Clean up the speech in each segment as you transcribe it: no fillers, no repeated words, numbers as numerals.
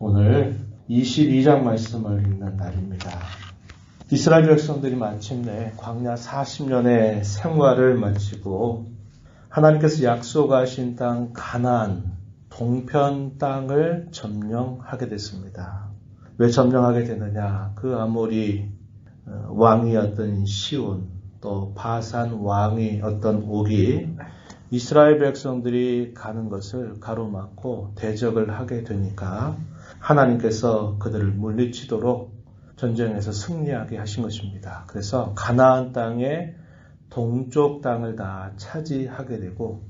오늘 22장 말씀을 읽는 날입니다. 이스라엘 백성들이 마침내 광야 40년의 생활을 마치고 하나님께서 약속하신 땅 가나안 동편 땅을 점령하게 됐습니다. 왜 점령하게 되느냐? 그 아모리 왕이었던 시온, 또 바산 왕이었던 옥이 이스라엘 백성들이 가는 것을 가로막고 대적을 하게 되니까 하나님께서 그들을 물리치도록 전쟁에서 승리하게 하신 것입니다. 그래서 가나안 땅의 동쪽 땅을 다 차지하게 되고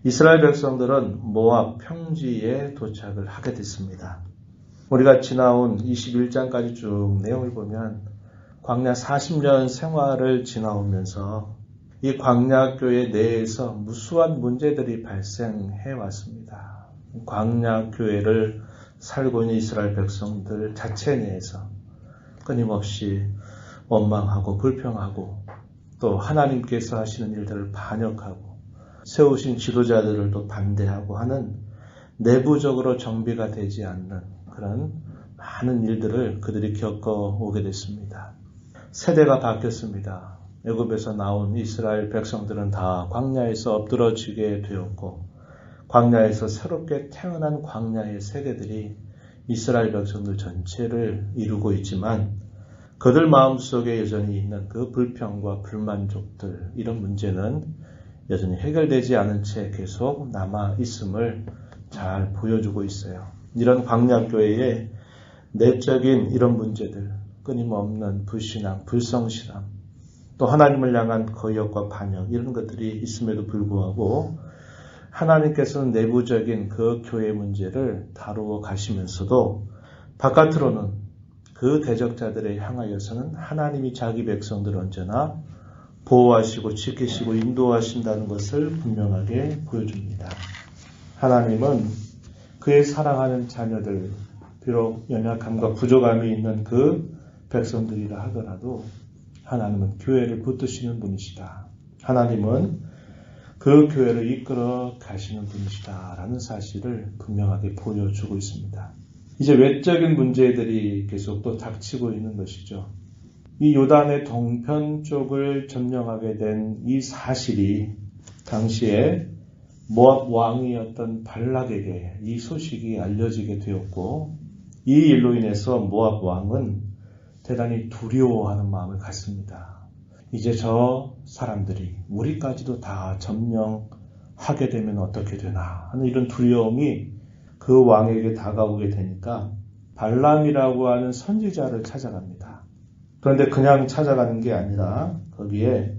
이스라엘 백성들은 모압 평지에 도착을 하게 됐습니다. 우리가 지나온 21장까지 쭉 내용을 보면 광야 40년 생활을 지나오면서 이 광야교회 내에서 무수한 문제들이 발생해 왔습니다. 광야교회를 살고 있는 이스라엘 백성들 자체 내에서 끊임없이 원망하고 불평하고 또 하나님께서 하시는 일들을 반역하고 세우신 지도자들을 또 반대하고 하는 내부적으로 정비가 되지 않는 그런 많은 일들을 그들이 겪어오게 됐습니다. 세대가 바뀌었습니다. 애굽에서 나온 이스라엘 백성들은 다 광야에서 엎드러지게 되었고 광야에서 새롭게 태어난 광야의 세대들이 이스라엘 백성들 전체를 이루고 있지만 그들 마음속에 여전히 있는 그 불평과 불만족들 이런 문제는 여전히 해결되지 않은 채 계속 남아 있음을 잘 보여주고 있어요. 이런 광야교회의 내적인 이런 문제들, 끊임없는 불신앙, 불성실함, 또 하나님을 향한 거역과 반역 이런 것들이 있음에도 불구하고 하나님께서는 내부적인 그 교회 문제를 다루어 가시면서도 바깥으로는 그 대적자들에 향하여서는 하나님이 자기 백성들을 언제나 보호하시고 지키시고 인도하신다는 것을 분명하게 보여줍니다. 하나님은 그의 사랑하는 자녀들, 비록 연약함과 부족함이 있는 그 백성들이라 하더라도 하나님은 교회를 붙드시는 분이시다. 하나님은 그 교회를 이끌어 가시는 분이시다라는 사실을 분명하게 보여주고 있습니다. 이제 외적인 문제들이 계속 또 닥치고 있는 것이죠. 이 요단의 동편 쪽을 점령하게 된 이 사실이 당시에 모압 왕이었던 발락에게 이 소식이 알려지게 되었고 이 일로 인해서 모압 왕은 대단히 두려워하는 마음을 갖습니다. 이제 저 사람들이 우리까지도 다 점령하게 되면 어떻게 되나 하는 이런 두려움이 그 왕에게 다가오게 되니까 발람이라고 하는 선지자를 찾아갑니다. 그런데 그냥 찾아가는 게 아니라 거기에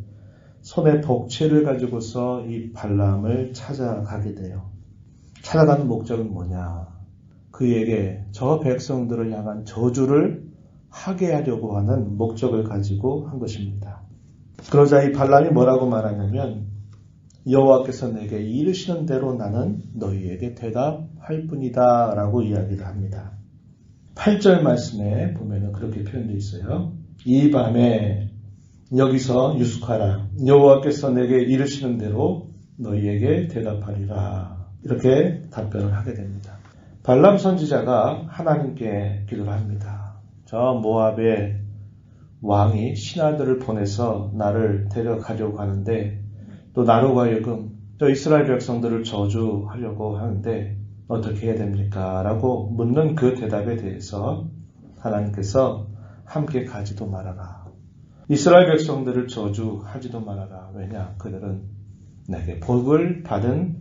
손에 복채를 가지고서 이 발람을 찾아가게 돼요. 찾아가는 목적은 뭐냐? 그에게 저 백성들을 향한 저주를 하게 하려고 하는 목적을 가지고 한 것입니다. 그러자 이 발람이 뭐라고 말하냐면 여호와께서 내게 이르시는 대로 나는 너희에게 대답할 뿐이다 라고 이야기를 합니다. 8절 말씀에 보면 그렇게 표현되어 있어요. 이 밤에 여기서 유숙하라. 여호와께서 내게 이르시는 대로 너희에게 대답하리라. 이렇게 답변을 하게 됩니다. 발람 선지자가 하나님께 기도를 합니다. 저 모압의 왕이 신하들을 보내서 나를 데려가려고 하는데 또 나로 하여금 저 이스라엘 백성들을 저주하려고 하는데 어떻게 해야 됩니까? 라고 묻는 그 대답에 대해서 하나님께서 함께 가지도 말아라. 이스라엘 백성들을 저주하지도 말아라. 왜냐? 그들은 내게 복을 받은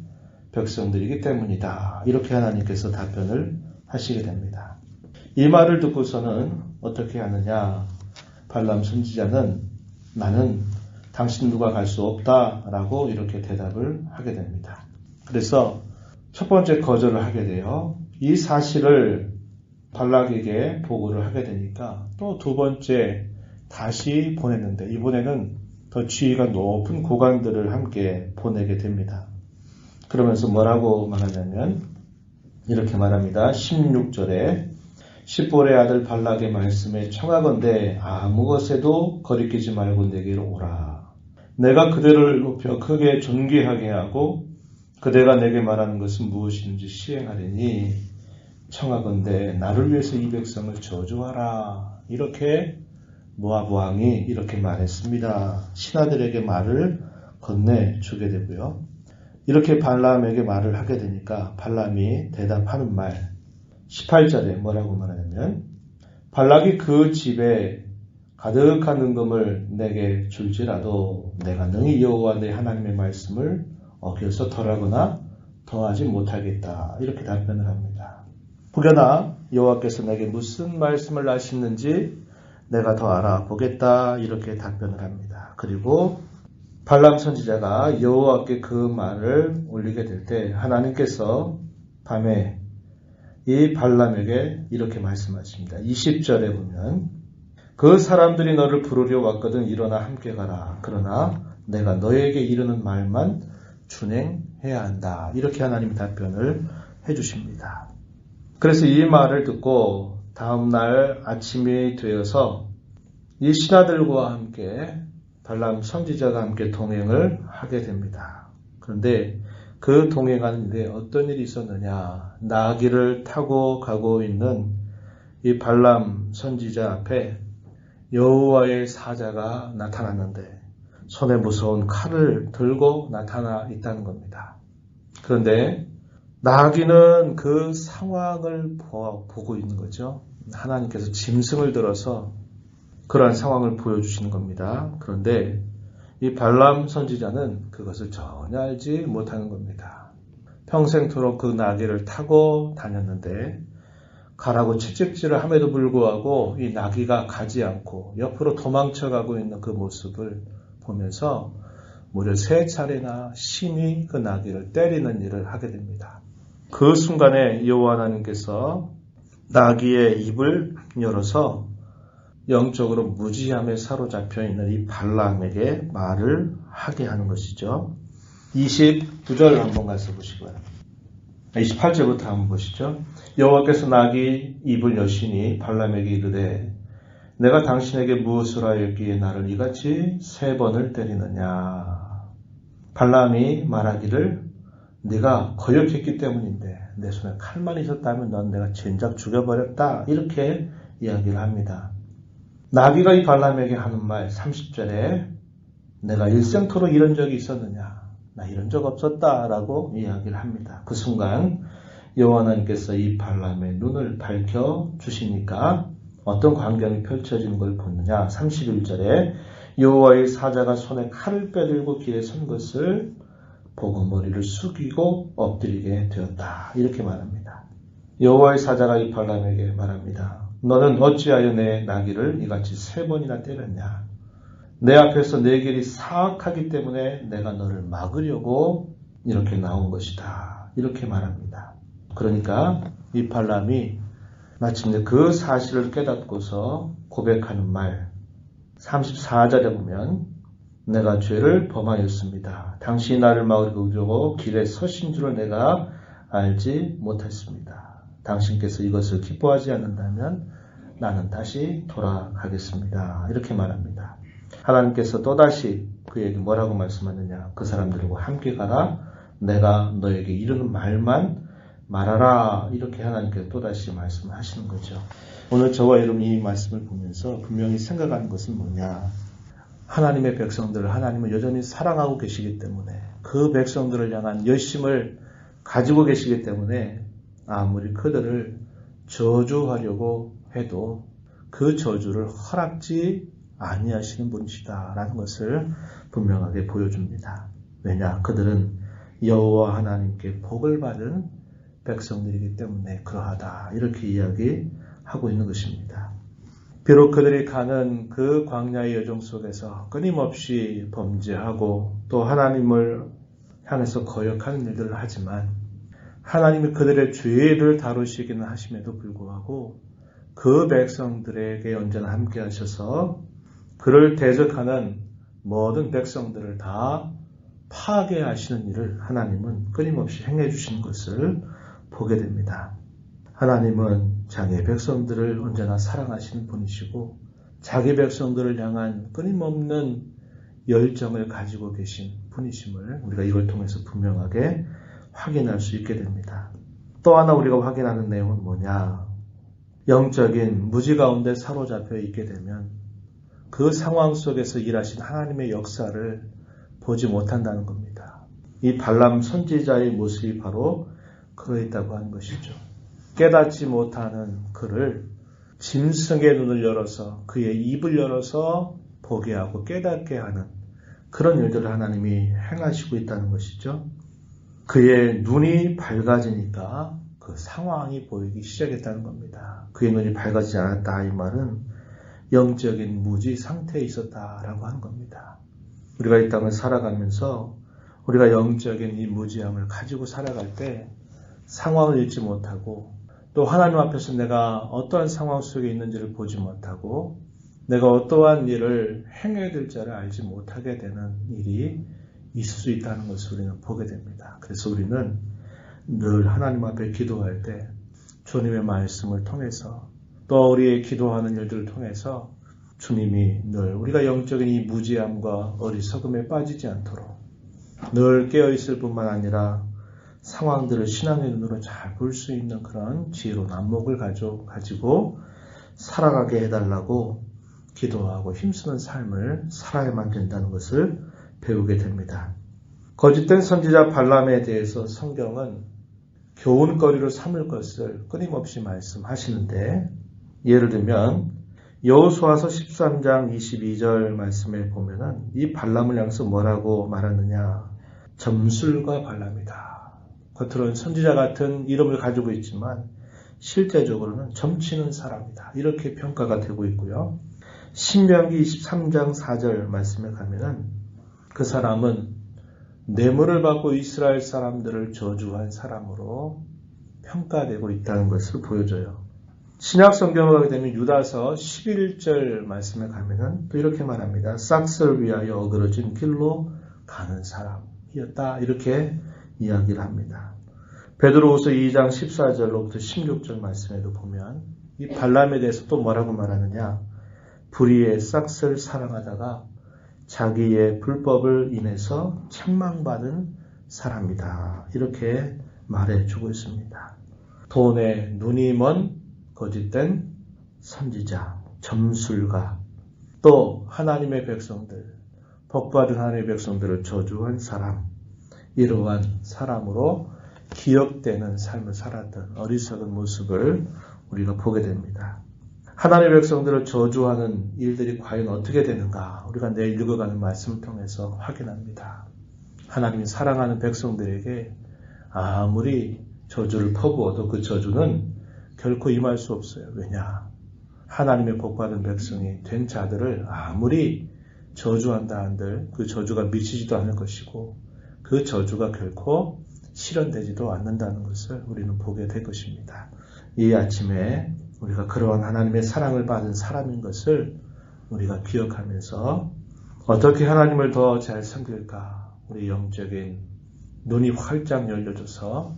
백성들이기 때문이다. 이렇게 하나님께서 답변을 하시게 됩니다. 이 말을 듣고서는 어떻게 하느냐? 발람 선지자는 나는 당신들과 갈 수 없다라고 이렇게 대답을 하게 됩니다. 그래서 첫 번째 거절을 하게 돼요. 이 사실을 발락에게 보고를 하게 되니까 또 두 번째 다시 보냈는데 이번에는 더 지위가 높은 고관들을 함께 보내게 됩니다. 그러면서 뭐라고 말하냐면 이렇게 말합니다. 16절에 십볼의 아들 발락의 말씀에 청하건대 아무것에도 거리끼지 말고 내게로 오라. 내가 그대를 높여 크게 존귀하게 하고 그대가 내게 말하는 것은 무엇인지 시행하리니 청하건대 나를 위해서 이 백성을 저주하라. 이렇게 모압 왕이 이렇게 말했습니다. 신하들에게 말을 건네주게 되고요. 이렇게 발람에게 말을 하게 되니까 발람이 대답하는 말 18절에 뭐라고 말하냐면 발락이 그 집에 가득한 은금을 내게 줄지라도 내가 능히 여호와 내 하나님의 말씀을 어겨서 덜하거나 더하지 못하겠다. 이렇게 답변을 합니다. 혹여나 여호와께서 내게 무슨 말씀을 하시는지 내가 더 알아보겠다. 이렇게 답변을 합니다. 그리고 발람 선지자가 여호와께 그 말을 올리게 될 때 하나님께서 밤에 이 발람에게 이렇게 말씀하십니다. 20절에 보면 그 사람들이 너를 부르려 왔거든 일어나 함께 가라. 그러나 내가 너에게 이르는 말만 준행해야 한다. 이렇게 하나님이 답변을 해주십니다. 그래서 이 말을 듣고 다음날 아침이 되어서 이 신하들과 함께 발람 선지자가 함께 동행을 하게 됩니다. 그런데 그 동행하는 일에 어떤 일이 있었느냐. 나귀를 타고 가고 있는 이 발람 선지자 앞에 여호와의 사자가 나타났는데 손에 무서운 칼을 들고 나타나 있다는 겁니다. 그런데 나귀는 그 상황을 보고 있는 거죠. 하나님께서 짐승을 들어서 그러한 상황을 보여주시는 겁니다. 그런데 이 발람 선지자는 그것을 전혀 알지 못하는 겁니다. 평생토록 그 나귀를 타고 다녔는데 가라고 채찍질을 함에도 불구하고 이 나귀가 가지 않고 옆으로 도망쳐가고 있는 그 모습을 보면서 무려 3차례나 심히 그 나귀를 때리는 일을 하게 됩니다. 그 순간에 여호와 하나님께서 나귀의 입을 열어서 영적으로 무지함에 사로잡혀 있는 이 발람에게 말을 하게 하는 것이죠. 29절 한번 가서 보시고요. 28절부터 한번 보시죠. 여호와께서 나귀 입을 여시니 발람에게 이르되 내가 당신에게 무엇을 하였기에 나를 이같이 3번을 때리느냐. 발람이 말하기를 네가 거역했기 때문인데 내 손에 칼만 있었다면 넌 내가 진작 죽여버렸다. 이렇게 이야기를 합니다. 나귀가 이 발람에게 하는 말 30절에 내가 일생토록 이런 적이 있었느냐. 나 이런 적 없었다. 라고 이야기를 합니다. 그 순간 여호와 하나님께서 이 발람의 눈을 밝혀주시니까 어떤 광경이 펼쳐지는 걸 보느냐. 31절에 여호와의 사자가 손에 칼을 빼들고 길에 선 것을 보고 머리를 숙이고 엎드리게 되었다. 이렇게 말합니다. 여호와의 사자가 이 발람에게 말합니다. 너는 어찌하여 내 나귀를 이같이 3번이나 때렸냐. 내 앞에서 내 길이 사악하기 때문에 내가 너를 막으려고 이렇게 나온 것이다. 이렇게 말합니다. 그러니까 이 발람이 마침내 그 사실을 깨닫고서 고백하는 말 34절에 보면 내가 죄를 범하였습니다. 당신이 나를 막으려고 길에 서신 줄을 내가 알지 못했습니다. 당신께서 이것을 기뻐하지 않는다면 나는 다시 돌아가겠습니다. 이렇게 말합니다. 하나님께서 또다시 그에게 뭐라고 말씀하느냐. 그 사람들과 함께 가라. 내가 너에게 이르는 말만 말하라. 이렇게 하나님께서 또다시 말씀을 하시는 거죠. 오늘 저와 여러분이 이 말씀을 보면서 분명히 생각하는 것은 뭐냐. 하나님의 백성들을 하나님은 여전히 사랑하고 계시기 때문에 그 백성들을 향한 열심을 가지고 계시기 때문에 아무리 그들을 저주하려고 해도 그 저주를 허락지 아니하시는 분이시다라는 것을 분명하게 보여줍니다. 왜냐? 그들은 여호와 하나님께 복을 받은 백성들이기 때문에 그러하다. 이렇게 이야기하고 있는 것입니다. 비록 그들이 가는 그 광야의 여정 속에서 끊임없이 범죄하고 또 하나님을 향해서 거역하는 일들을 하지만 하나님이 그들의 죄를 다루시기는 하심에도 불구하고 그 백성들에게 언제나 함께 하셔서 그를 대적하는 모든 백성들을 다 파괴하시는 일을 하나님은 끊임없이 행해 주시는 것을 보게 됩니다. 하나님은 자기의 백성들을 언제나 사랑하시는 분이시고 자기 백성들을 향한 끊임없는 열정을 가지고 계신 분이심을 우리가 이걸 통해서 분명하게 확인할 수 있게 됩니다. 또 하나 우리가 확인하는 내용은 뭐냐? 영적인 무지 가운데 사로잡혀 있게 되면 그 상황 속에서 일하신 하나님의 역사를 보지 못한다는 겁니다. 이 발람 선지자의 모습이 바로 그러했다고 하는 것이죠. 깨닫지 못하는 그를 짐승의 눈을 열어서 그의 입을 열어서 보게 하고 깨닫게 하는 그런 일들을 하나님이 행하시고 있다는 것이죠. 그의 눈이 밝아지니까 그 상황이 보이기 시작했다는 겁니다. 그의 눈이 밝아지지 않았다 이 말은 영적인 무지 상태에 있었다라고 하는 겁니다. 우리가 이 땅을 살아가면서 우리가 영적인 이 무지함을 가지고 살아갈 때 상황을 읽지 못하고 또 하나님 앞에서 내가 어떠한 상황 속에 있는지를 보지 못하고 내가 어떠한 일을 행해야 될지를 알지 못하게 되는 일이 있을 수 있다는 것을 우리는 보게 됩니다. 그래서 우리는 늘 하나님 앞에 기도할 때 주님의 말씀을 통해서 또 우리의 기도하는 일들을 통해서 주님이 늘 우리가 영적인 이 무지함과 어리석음에 빠지지 않도록 늘 깨어있을 뿐만 아니라 상황들을 신앙의 눈으로 잘 볼 수 있는 그런 지혜로운 안목을 가지고 살아가게 해달라고 기도하고 힘쓰는 삶을 살아야만 된다는 것을 배우게 됩니다. 거짓된 선지자 발람에 대해서 성경은 교훈거리로 삼을 것을 끊임없이 말씀하시는데 예를 들면 여호수아서 13장 22절 말씀에 보면은 이 발람을 향해서 뭐라고 말하느냐? 점술과 발람이다. 겉으로는 선지자 같은 이름을 가지고 있지만 실제적으로는 점치는 사람이다. 이렇게 평가가 되고 있고요. 신명기 23장 4절 말씀에 가면은 그 사람은 뇌물을 받고 이스라엘 사람들을 저주한 사람으로 평가되고 있다는 것을 보여줘요. 신약 성경을 가게 되면 유다서 11절 말씀에 가면은 또 이렇게 말합니다. 싹스를 위하여 어그러진 길로 가는 사람이었다. 이렇게 이야기를 합니다. 베드로후서 2장 14절로부터 16절 말씀에도 보면 이 발람에 대해서 또 뭐라고 말하느냐? 불의의 싹스를 사랑하다가 자기의 불법을 인해서 책망받은 사람이다. 이렇게 말해주고 있습니다. 돈에 눈이 먼 거짓된 선지자, 점술가, 또 하나님의 백성들, 복받은 하나님의 백성들을 저주한 사람, 이러한 사람으로 기억되는 삶을 살았던 어리석은 모습을 우리가 보게 됩니다. 하나님의 백성들을 저주하는 일들이 과연 어떻게 되는가 우리가 내일 읽어가는 말씀을 통해서 확인합니다. 하나님이 사랑하는 백성들에게 아무리 저주를 퍼부어도 그 저주는 결코 임할 수 없어요. 왜냐? 하나님의 복받은 백성이 된 자들을 아무리 저주한다 한들 그 저주가 미치지도 않을 것이고 그 저주가 결코 실현되지도 않는다는 것을 우리는 보게 될 것입니다. 이 아침에 우리가 그러한 하나님의 사랑을 받은 사람인 것을 우리가 기억하면서 어떻게 하나님을 더 잘 섬길까? 우리 영적인 눈이 활짝 열려져서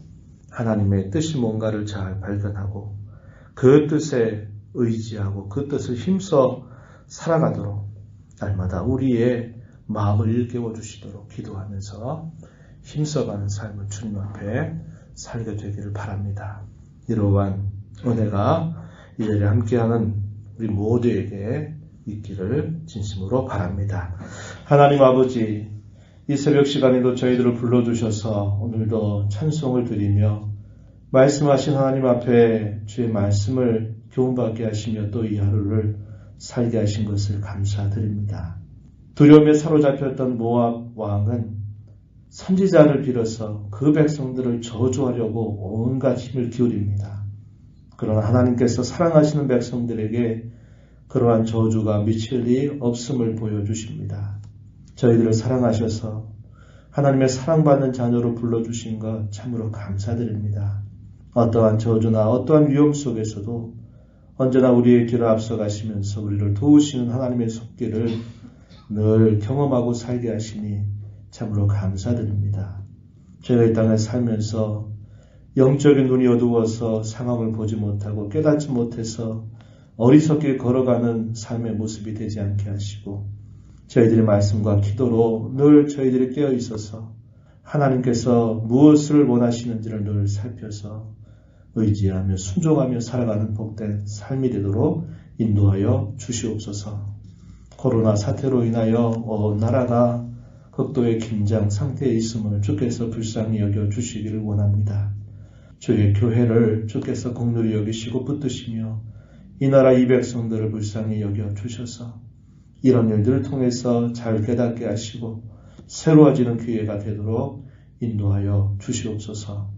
하나님의 뜻이 뭔가를 잘 발견하고 그 뜻에 의지하고 그 뜻을 힘써 살아가도록 날마다 우리의 마음을 일깨워 주시도록 기도하면서 힘써가는 삶을 주님 앞에 살게 되기를 바랍니다. 이러한 은혜가 이 자리에 함께하는 우리 모두에게 있기를 진심으로 바랍니다. 하나님 아버지, 이 새벽 시간에도 저희들을 불러주셔서 오늘도 찬송을 드리며 말씀하신 하나님 앞에 주의 말씀을 교훈받게 하시며 또 이 하루를 살게 하신 것을 감사드립니다. 두려움에 사로잡혔던 모압 왕은 선지자를 빌어서 그 백성들을 저주하려고 온갖 힘을 기울입니다. 그러나 하나님께서 사랑하시는 백성들에게 그러한 저주가 미칠 리 없음을 보여주십니다. 저희들을 사랑하셔서 하나님의 사랑받는 자녀로 불러주신 것 참으로 감사드립니다. 어떠한 저주나 어떠한 위험 속에서도 언제나 우리의 길을 앞서가시면서 우리를 도우시는 하나님의 손길을 늘 경험하고 살게 하시니 참으로 감사드립니다. 저희가 이 땅에 살면서 영적인 눈이 어두워서 상황을 보지 못하고 깨닫지 못해서 어리석게 걸어가는 삶의 모습이 되지 않게 하시고 저희들의 말씀과 기도로 늘 저희들이 깨어 있어서 하나님께서 무엇을 원하시는지를 늘 살펴서 의지하며 순종하며 살아가는 복된 삶이 되도록 인도하여 주시옵소서. 코로나 사태로 인하여 나라가 극도의 긴장 상태에 있음을 주께서 불쌍히 여겨 주시기를 원합니다. 주의 교회를 주께서 긍휼히 여기시고 붙드시며 이 나라 이 백성들을 불쌍히 여겨 주셔서 이런 일들을 통해서 잘 깨닫게 하시고 새로워지는 기회가 되도록 인도하여 주시옵소서.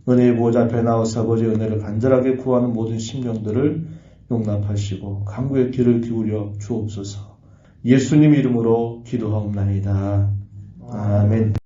은혜의 보좌 앞에 나와서 아버지의 은혜를 간절하게 구하는 모든 심령들을 용납하시고 간구의 귀를 기울여 주옵소서. 예수님 이름으로 기도하옵나이다. 아멘.